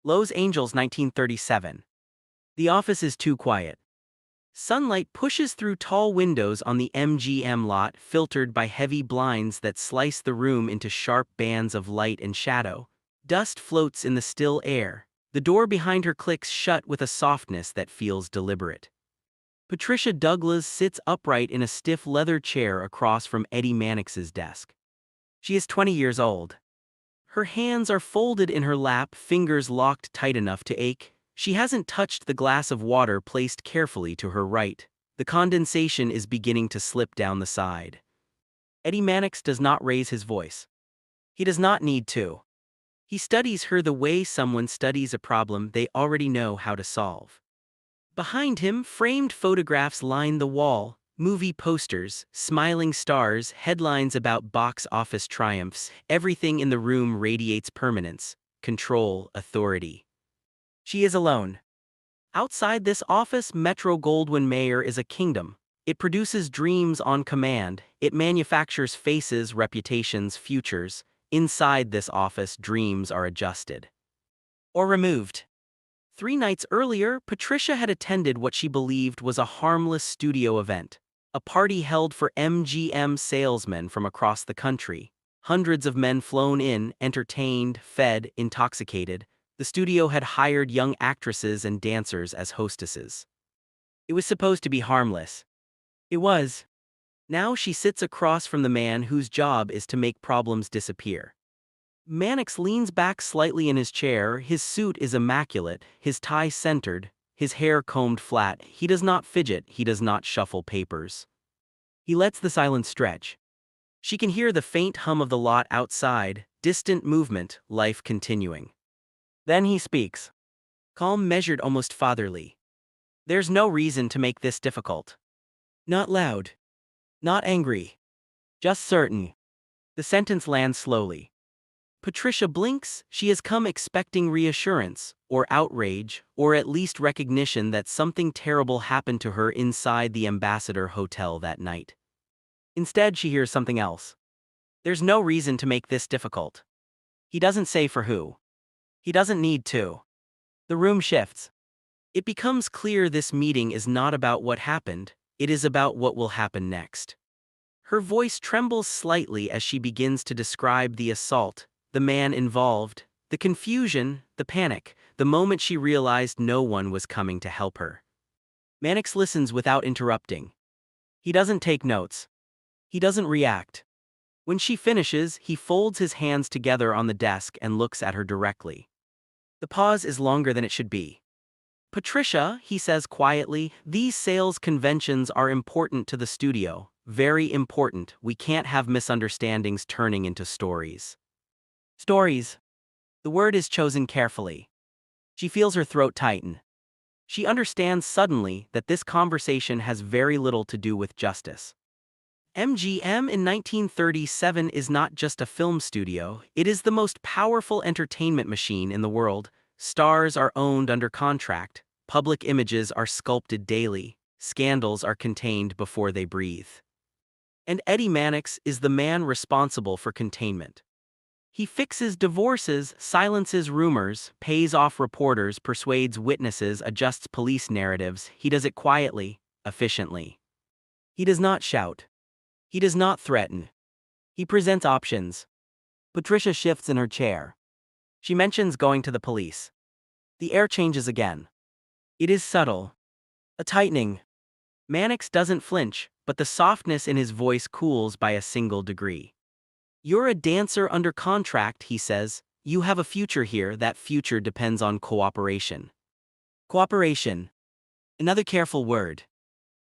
Los Angeles 1937. The office is too quiet. Sunlight pushes through tall windows on the MGM lot, filtered by heavy blinds that slice the room into sharp bands of light and shadow. Dust floats in the still air. The door behind her clicks shut with a softness that feels deliberate. Patricia Douglas sits upright in a stiff leather chair across from Eddie Mannix's desk. She is 20 years old. Her hands are folded in her lap, fingers locked tight enough to ache. She hasn't touched the glass of water placed carefully to her right. The condensation is beginning to slip down the side. Eddie Mannix does not raise his voice. He does not need to. He studies her the way someone studies a problem they already know how to solve. Behind him, framed photographs line the wall, movie posters, smiling stars, headlines about box office triumphs. Everything in the room radiates permanence, control, authority. She is alone. Outside this office, Metro-Goldwyn-Mayer is a kingdom. It produces dreams on command. It manufactures faces, reputations, futures. Inside this office, dreams are adjusted. Or removed. 3 nights earlier, Patricia had attended what she believed was a harmless studio event. A party held for MGM salesmen from across the country. Hundreds of men flown in, entertained, fed, intoxicated. The studio had hired young actresses and dancers as hostesses. It was supposed to be harmless. It was. Now she sits across from the man whose job is to make problems disappear. Mannix leans back slightly in his chair. His suit is immaculate, his tie centered, his hair combed flat. He does not fidget, he does not shuffle papers. He lets the silence stretch. She can hear the faint hum of the lot outside, distant movement, life continuing. Then he speaks. Calm, measured, almost fatherly. There's no reason to make this difficult. Not loud. Not angry. Just certain. The sentence lands slowly. Patricia blinks. She has come expecting reassurance, or outrage, or at least recognition that something terrible happened to her inside the Ambassador Hotel that night. Instead, she hears something else. There's no reason to make this difficult. He doesn't say for who. He doesn't need to. The room shifts. It becomes clear this meeting is not about what happened, it is about what will happen next. Her voice trembles slightly as she begins to describe the assault, the man involved, the confusion, the panic, the moment she realized no one was coming to help her. Mannix listens without interrupting. He doesn't take notes. He doesn't react. When she finishes, he folds his hands together on the desk and looks at her directly. The pause is longer than it should be. Patricia, he says quietly, these sales conventions are important to the studio, very important. We can't have misunderstandings turning into stories. Stories. The word is chosen carefully. She feels her throat tighten. She understands suddenly that this conversation has very little to do with justice. MGM in 1937 is not just a film studio, it is the most powerful entertainment machine in the world. Stars are owned under contract, public images are sculpted daily, scandals are contained before they breathe. And Eddie Mannix is the man responsible for containment. He fixes divorces, silences rumors, pays off reporters, persuades witnesses, adjusts police narratives. He does it quietly, efficiently. He does not shout. He does not threaten. He presents options. Patricia shifts in her chair. She mentions going to the police. The air changes again. It is subtle. A tightening. Mannix doesn't flinch, but the softness in his voice cools by a single degree. You're a dancer under contract, he says. You have a future here. That future depends on cooperation. Cooperation. Another careful word.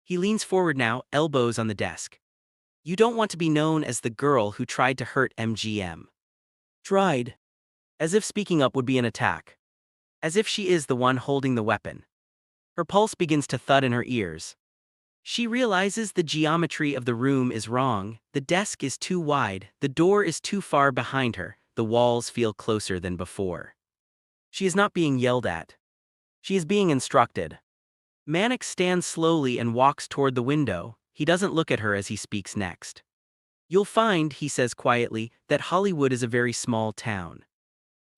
He leans forward now, elbows on the desk. You don't want to be known as the girl who tried to hurt MGM. Tried. As if speaking up would be an attack. As if she is the one holding the weapon. Her pulse begins to thud in her ears. She realizes the geometry of the room is wrong, the desk is too wide, the door is too far behind her, the walls feel closer than before. She is not being yelled at. She is being instructed. Mannix stands slowly and walks toward the window. He doesn't look at her as he speaks next. You'll find, he says quietly, that Hollywood is a very small town.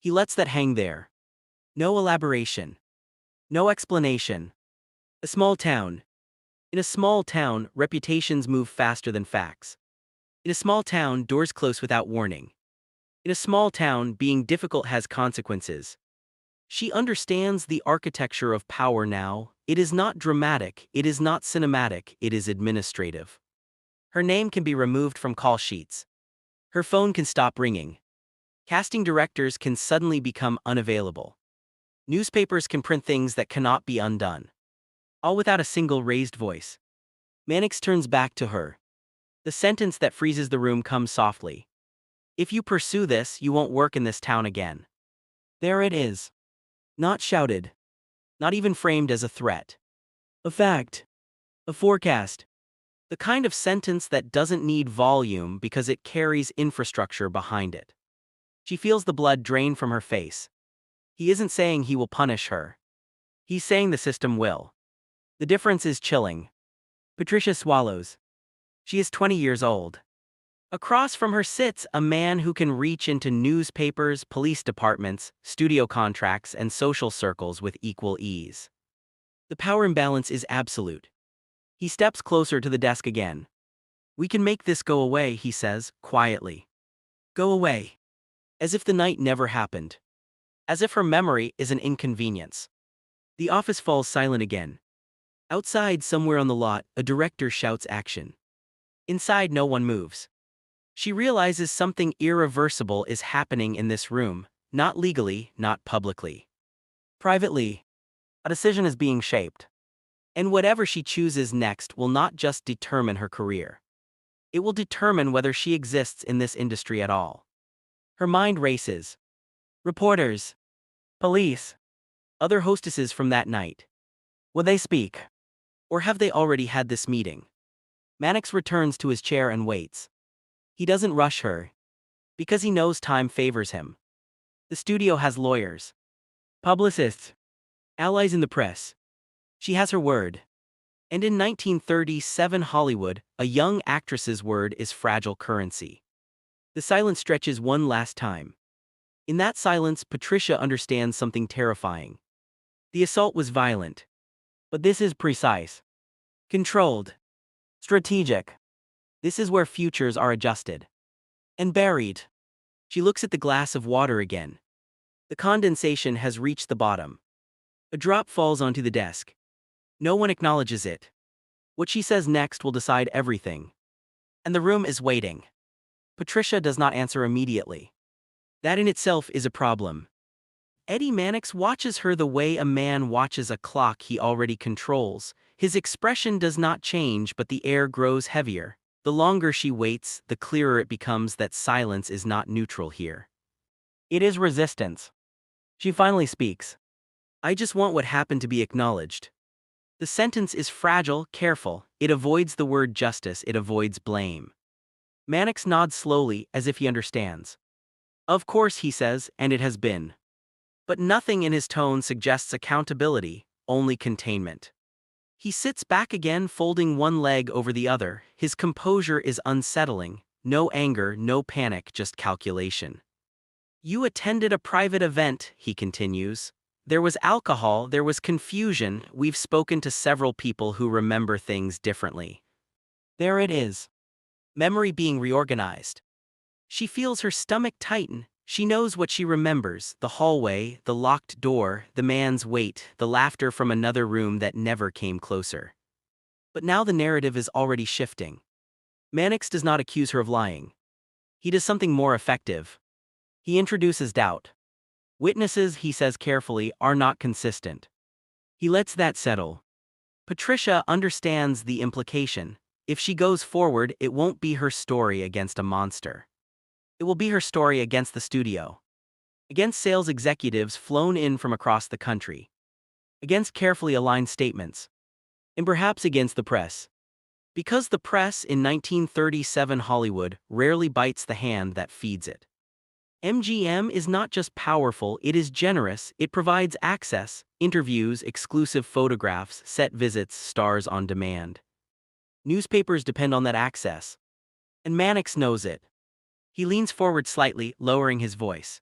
He lets that hang there. No elaboration. No explanation. A small town. In a small town, reputations move faster than facts. In a small town, doors close without warning. In a small town, being difficult has consequences. She understands the architecture of power now. It is not dramatic, it is not cinematic, it is administrative. Her name can be removed from call sheets. Her phone can stop ringing. Casting directors can suddenly become unavailable. Newspapers can print things that cannot be undone. All without a single raised voice. Mannix turns back to her. The sentence that freezes the room comes softly. If you pursue this, you won't work in this town again. There it is. Not shouted. Not even framed as a threat. A fact. A forecast. The kind of sentence that doesn't need volume because it carries infrastructure behind it. She feels the blood drain from her face. He isn't saying he will punish her. He's saying the system will. The difference is chilling. Patricia swallows. She is 20 years old. Across from her sits a man who can reach into newspapers, police departments, studio contracts, and social circles with equal ease. The power imbalance is absolute. He steps closer to the desk again. We can make this go away, he says, quietly. Go away. As if the night never happened. As if her memory is an inconvenience. The office falls silent again. Outside, somewhere on the lot, a director shouts action. Inside, no one moves. She realizes something irreversible is happening in this room, not legally, not publicly. Privately, a decision is being shaped. And whatever she chooses next will not just determine her career. It will determine whether she exists in this industry at all. Her mind races. Reporters. Police. Other hostesses from that night. Will they speak? Or have they already had this meeting? Mannix returns to his chair and waits. He doesn't rush her. Because he knows time favors him. The studio has lawyers. Publicists. Allies in the press. She has her word. And in 1937 Hollywood, a young actress's word is fragile currency. The silence stretches one last time. In that silence, Patricia understands something terrifying. The assault was violent. But this is precise. Controlled. Strategic. This is where futures are adjusted. And buried. She looks at the glass of water again. The condensation has reached the bottom. A drop falls onto the desk. No one acknowledges it. What she says next will decide everything. And the room is waiting. Patricia does not answer immediately. That in itself is a problem. Eddie Mannix watches her the way a man watches a clock he already controls. His expression does not change, but the air grows heavier. The longer she waits, the clearer it becomes that silence is not neutral here. It is resistance. She finally speaks. I just want what happened to be acknowledged. The sentence is fragile, careful. It avoids the word justice, it avoids blame. Mannix nods slowly, as if he understands. Of course, he says, and it has been. But nothing in his tone suggests accountability, only containment. He sits back again, folding one leg over the other. His composure is unsettling. No anger, no panic, just calculation. You attended a private event, he continues. There was alcohol, there was confusion. We've spoken to several people who remember things differently. There it is. Memory being reorganized. She feels her stomach tighten. She knows what she remembers: the hallway, the locked door, the man's weight, the laughter from another room that never came closer. But now the narrative is already shifting. Mannix does not accuse her of lying. He does something more effective. He introduces doubt. Witnesses, he says carefully, are not consistent. He lets that settle. Patricia understands the implication. If she goes forward, it won't be her story against a monster. It will be her story against the studio. Against sales executives flown in from across the country. Against carefully aligned statements. And perhaps against the press. Because the press in 1937 Hollywood rarely bites the hand that feeds it. MGM is not just powerful, it is generous. It provides access, interviews, exclusive photographs, set visits, stars on demand. Newspapers depend on that access. And Mannix knows it. He leans forward slightly, lowering his voice.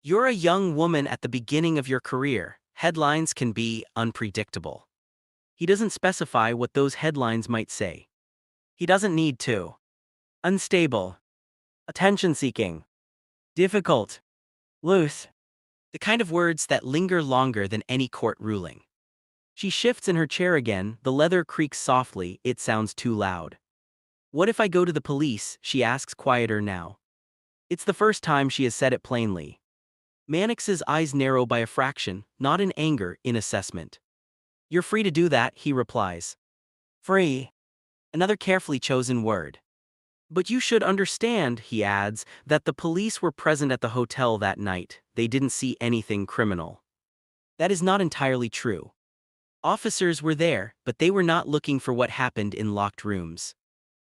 You're a young woman at the beginning of your career. Headlines can be unpredictable. He doesn't specify what those headlines might say. He doesn't need to. Unstable. Attention-seeking. Difficult. Loose. The kind of words that linger longer than any court ruling. She shifts in her chair again, the leather creaks softly, it sounds too loud. What if I go to the police, she asks, quieter now. It's the first time she has said it plainly. Mannix's eyes narrow by a fraction, not in anger, in assessment. You're free to do that, he replies. Free. Another carefully chosen word. But you should understand, he adds, that the police were present at the hotel that night. They didn't see anything criminal. That is not entirely true. Officers were there, but they were not looking for what happened in locked rooms.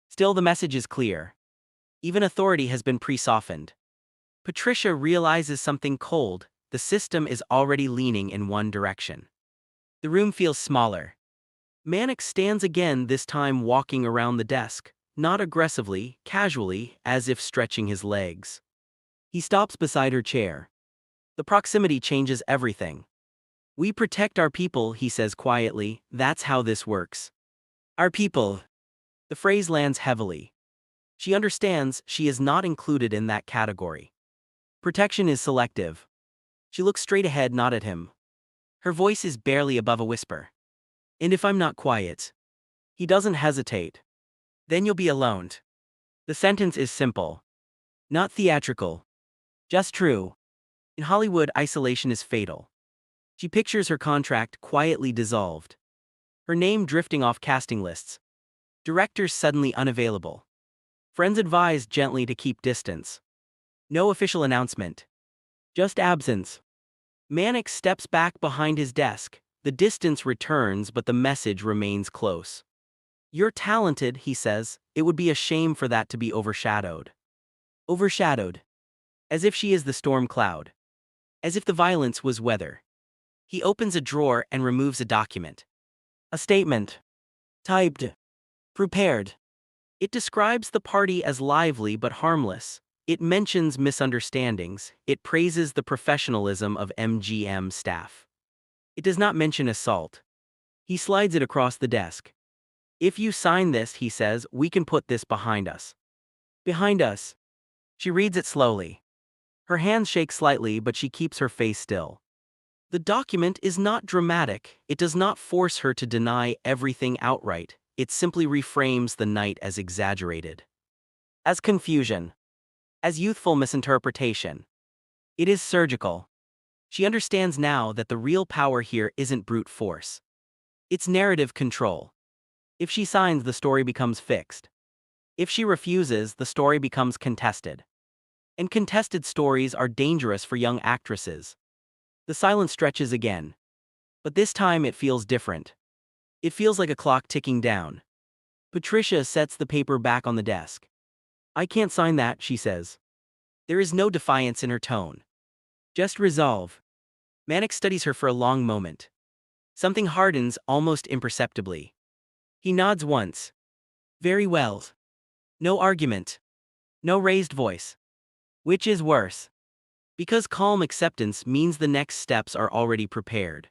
Still, the message is clear. Even authority has been pre-softened. Patricia realizes something cold. The system is already leaning in one direction. The room feels smaller. Mannix stands again, this time walking around the desk, not aggressively, casually, as if stretching his legs. He stops beside her chair. The proximity changes everything. We protect our people, he says quietly, that's how this works. Our people. The phrase lands heavily. She understands she is not included in that category. Protection is selective. She looks straight ahead, not at him. Her voice is barely above a whisper. And if I'm not quiet? He doesn't hesitate. Then you'll be alone. The sentence is simple. Not theatrical. Just true. In Hollywood, isolation is fatal. She pictures her contract quietly dissolved. Her name drifting off casting lists. Directors suddenly unavailable. Friends advised gently to keep distance. No official announcement. Just absence. Mannix steps back behind his desk. The distance returns, but the message remains close. You're talented, he says. It would be a shame for that to be overshadowed. Overshadowed. As if she is the storm cloud. As if the violence was weather. He opens a drawer and removes a document. A statement. Typed. Prepared. It describes the party as lively but harmless. It mentions misunderstandings. It praises the professionalism of MGM staff. It does not mention assault. He slides it across the desk. If you sign this, he says, we can put this behind us. Behind us. She reads it slowly. Her hands shake slightly, but she keeps her face still. The document is not dramatic. It does not force her to deny everything outright. It simply reframes the night as exaggerated. As confusion. As youthful misinterpretation. It is surgical. She understands now that the real power here isn't brute force. It's narrative control. If she signs, the story becomes fixed. If she refuses, the story becomes contested. And contested stories are dangerous for young actresses. The silence stretches again. But this time it feels different. It feels like a clock ticking down. Patricia sets the paper back on the desk. I can't sign that, she says. There is no defiance in her tone. Just resolve. Mannix studies her for a long moment. Something hardens almost imperceptibly. He nods once. Very well. No argument. No raised voice. Which is worse? Because calm acceptance means the next steps are already prepared.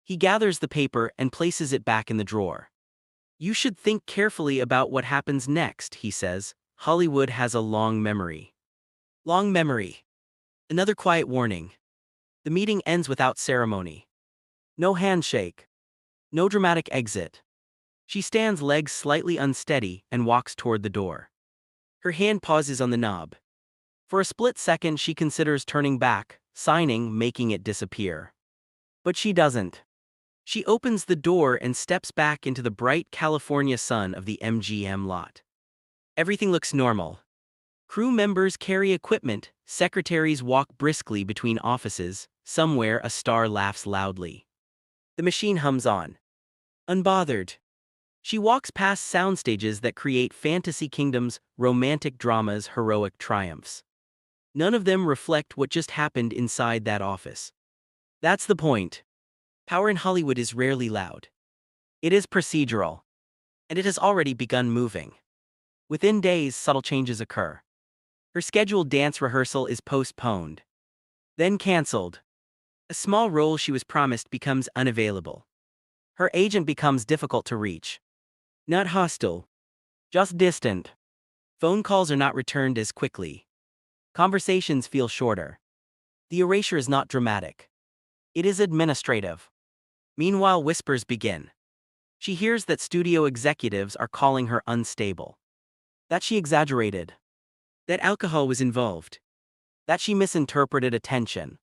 He gathers the paper and places it back in the drawer. You should think carefully about what happens next, he says. Hollywood has a long memory. Long memory. Another quiet warning. The meeting ends without ceremony. No handshake. No dramatic exit. She stands, legs slightly unsteady, and walks toward the door. Her hand pauses on the knob. For a split second she considers turning back, signing, making it disappear. But she doesn't. She opens the door and steps back into the bright California sun of the MGM lot. Everything looks normal. Crew members carry equipment, secretaries walk briskly between offices, somewhere a star laughs loudly. The machine hums on. Unbothered. She walks past sound stages that create fantasy kingdoms, romantic dramas, heroic triumphs. None of them reflect what just happened inside that office. That's the point. Power in Hollywood is rarely loud. It is procedural. And it has already begun moving. Within days, subtle changes occur. Her scheduled dance rehearsal is postponed. Then cancelled. A small role she was promised becomes unavailable. Her agent becomes difficult to reach. Not hostile, just distant. Phone calls are not returned as quickly. Conversations feel shorter. The erasure is not dramatic. It is administrative. Meanwhile, whispers begin. She hears that studio executives are calling her unstable. That she exaggerated. That alcohol was involved. That she misinterpreted attention.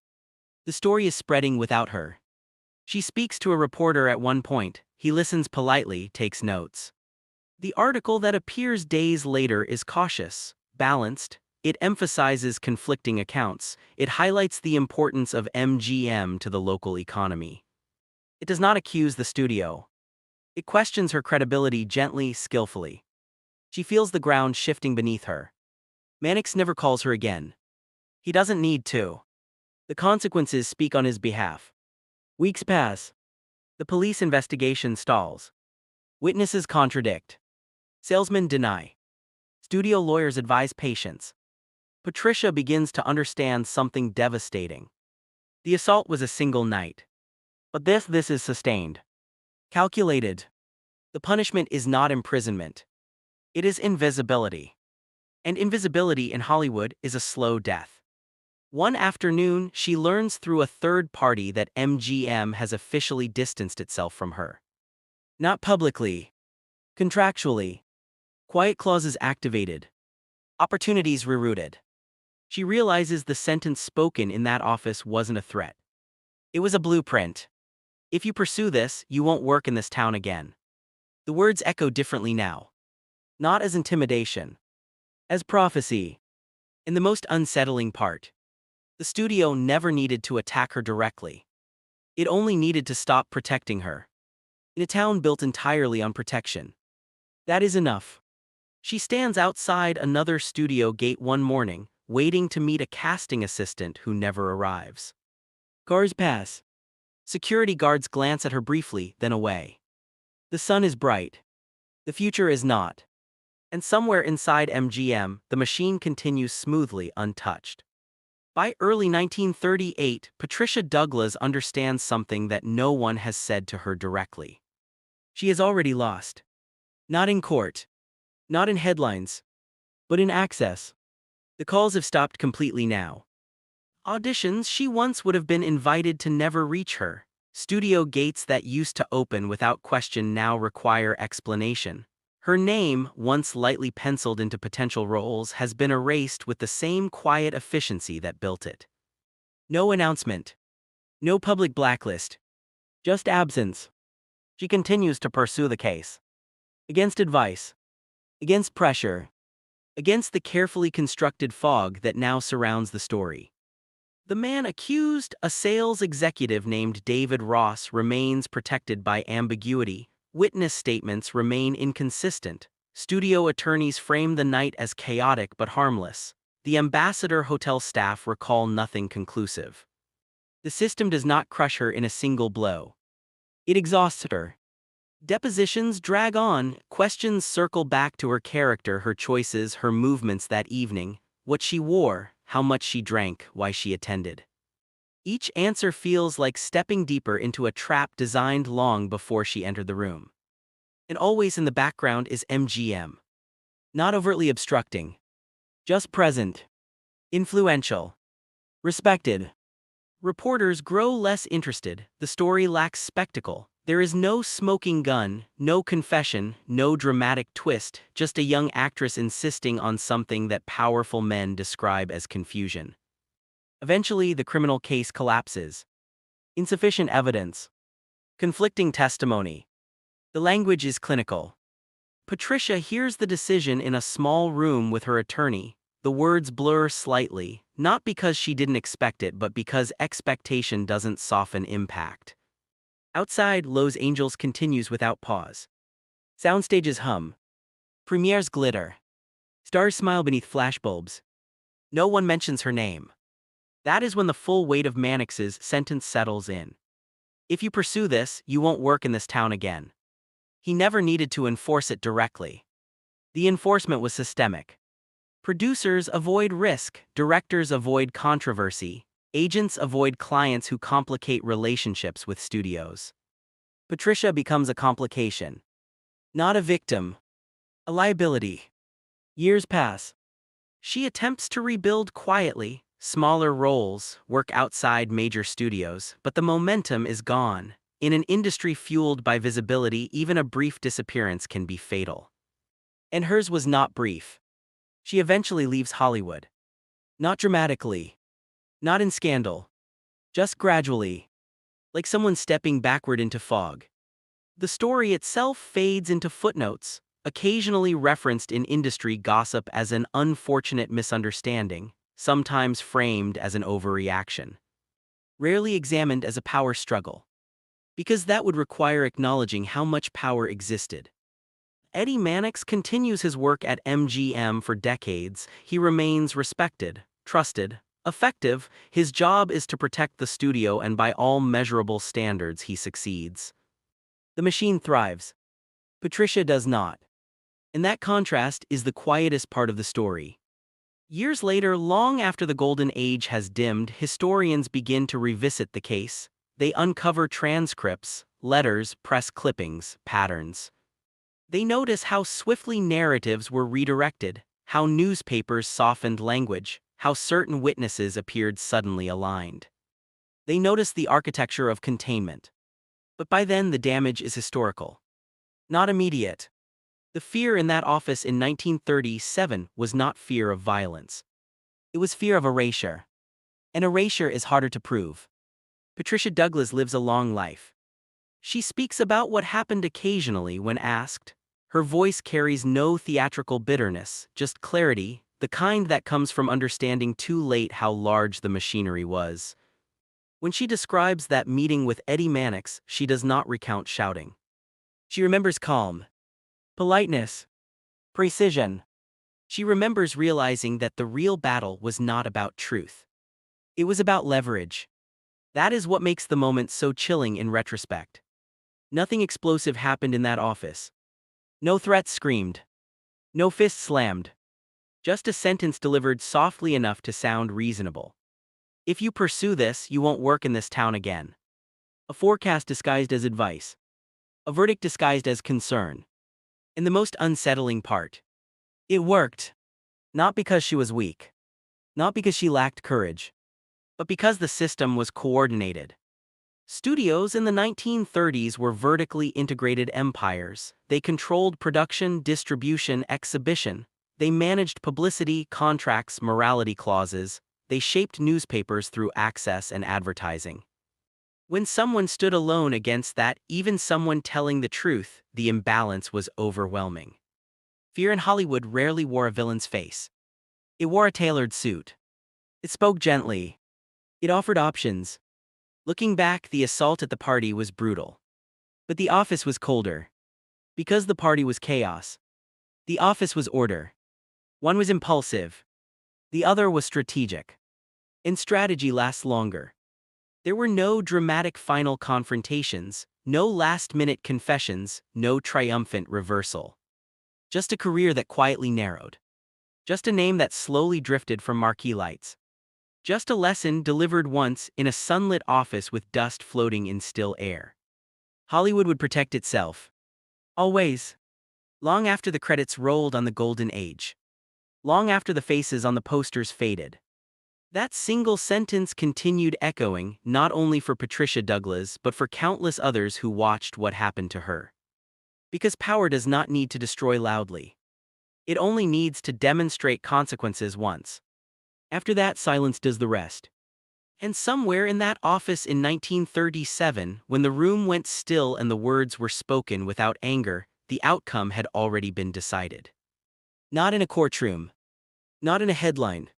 The story is spreading without her. She speaks to a reporter at one point. He listens politely, takes notes. The article that appears days later is cautious, balanced. It emphasizes conflicting accounts. It highlights the importance of MGM to the local economy. It does not accuse the studio. It questions her credibility gently, skillfully. She feels the ground shifting beneath her. Mannix never calls her again. He doesn't need to. The consequences speak on his behalf. Weeks pass. The police investigation stalls. Witnesses contradict. Salesmen deny. Studio lawyers advise patience. Patricia begins to understand something devastating. The assault was a single night. But this is sustained. Calculated. The punishment is not imprisonment. It is invisibility. And invisibility in Hollywood is a slow death. One afternoon, she learns through a third party that MGM has officially distanced itself from her. Not publicly. Contractually. Quiet clauses activated. Opportunities rerouted. She realizes the sentence spoken in that office wasn't a threat. It was a blueprint. If you pursue this, you won't work in this town again. The words echo differently now. Not as intimidation. As prophecy. In the most unsettling part. The studio never needed to attack her directly. It only needed to stop protecting her. In a town built entirely on protection. That is enough. She stands outside another studio gate one morning, waiting to meet a casting assistant who never arrives. Cars pass. Security guards glance at her briefly, then away. The sun is bright. The future is not. And somewhere inside MGM, the machine continues smoothly untouched. By early 1938, Patricia Douglas understands something that no one has said to her directly. She has already lost. Not in court. Not in headlines. But in access. The calls have stopped completely now. Auditions she once would have been invited to never reach her. Studio gates that used to open without question now require explanation. Her name, once lightly penciled into potential roles, has been erased with the same quiet efficiency that built it. No announcement. No public blacklist. Just absence. She continues to pursue the case. Against advice. Against pressure. Against the carefully constructed fog that now surrounds the story. The man accused, a sales executive named David Ross, remains protected by ambiguity. Witness statements remain inconsistent. Studio attorneys frame the night as chaotic but harmless. The Ambassador Hotel staff recall nothing conclusive. The system does not crush her in a single blow. It exhausts her. Depositions drag on, questions circle back to her character, her choices, her movements that evening, what she wore, how much she drank, why she attended. Each answer feels like stepping deeper into a trap designed long before she entered the room. And always in the background is MGM. Not overtly obstructing. Just present. Influential. Respected. Reporters grow less interested, the story lacks spectacle. There is no smoking gun, no confession, no dramatic twist, just a young actress insisting on something that powerful men describe as confusion. Eventually, the criminal case collapses. Insufficient evidence. Conflicting testimony. The language is clinical. Patricia hears the decision in a small room with her attorney. The words blur slightly, not because she didn't expect it, but because expectation doesn't soften impact. Outside, Los Angeles continues without pause. Soundstages hum. Premieres glitter. Stars smile beneath flashbulbs. No one mentions her name. That is when the full weight of Mannix's sentence settles in. If you pursue this, you won't work in this town again. He never needed to enforce it directly. The enforcement was systemic. Producers avoid risk, directors avoid controversy. Agents avoid clients who complicate relationships with studios. Patricia becomes a complication, not a victim, a liability. Years pass. She attempts to rebuild quietly, smaller roles, work outside major studios, but the momentum is gone. In an industry fueled by visibility, even a brief disappearance can be fatal. And hers was not brief. She eventually leaves Hollywood. Not dramatically, not in scandal, just gradually, like someone stepping backward into fog. The story itself fades into footnotes, occasionally referenced in industry gossip as an unfortunate misunderstanding, sometimes framed as an overreaction, rarely examined as a power struggle, because that would require acknowledging how much power existed. Eddie Mannix continues his work at MGM for decades. He remains respected, trusted, effective. His job is to protect the studio, and by all measurable standards, he succeeds. The machine thrives. Patricia does not. And that contrast is the quietest part of the story. Years later, long after the golden age has dimmed, historians begin to revisit the case. They uncover transcripts, letters, press clippings, patterns. They notice how swiftly narratives were redirected, how newspapers softened language, how certain witnesses appeared suddenly aligned. They notice the architecture of containment. But by then the damage is historical, not immediate. The fear in that office in 1937 was not fear of violence. It was fear of erasure. And erasure is harder to prove. Patricia Douglas lives a long life. She speaks about what happened occasionally when asked. Her voice carries no theatrical bitterness, just clarity, the kind that comes from understanding too late how large the machinery was. When she describes that meeting with Eddie Mannix, she does not recount shouting. She remembers calm, politeness, precision. She remembers realizing that the real battle was not about truth. It was about leverage. That is what makes the moment so chilling in retrospect. Nothing explosive happened in that office. No threats screamed. No fists slammed. Just a sentence delivered softly enough to sound reasonable. If you pursue this, you won't work in this town again. A forecast disguised as advice. A verdict disguised as concern. And the most unsettling part. It worked. Not because she was weak. Not because she lacked courage. But because the system was coordinated. Studios in the 1930s were vertically integrated empires. They controlled production, distribution, exhibition. They managed publicity, contracts, morality clauses. They shaped newspapers through access and advertising. When someone stood alone against that, even someone telling the truth, the imbalance was overwhelming. Fear in Hollywood rarely wore a villain's face. It wore a tailored suit. It spoke gently. It offered options. Looking back, the assault at the party was brutal. But the office was colder. Because the party was chaos. The office was order. One was impulsive. The other was strategic. And strategy lasts longer. There were no dramatic final confrontations, no last-minute confessions, no triumphant reversal. Just a career that quietly narrowed. Just a name that slowly drifted from marquee lights. Just a lesson delivered once in a sunlit office with dust floating in still air. Hollywood would protect itself. Always. Long after the credits rolled on the golden age. Long after the faces on the posters faded. That single sentence continued echoing, not only for Patricia Douglas but for countless others who watched what happened to her. Because power does not need to destroy loudly. It only needs to demonstrate consequences once. After that, silence does the rest. And somewhere in that office in 1937, when the room went still and the words were spoken without anger, the outcome had already been decided. Not in a courtroom. Not in a headline.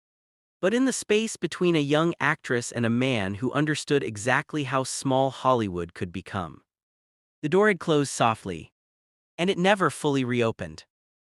But in the space between a young actress and a man who understood exactly how small Hollywood could become. The door had closed softly. And it never fully reopened.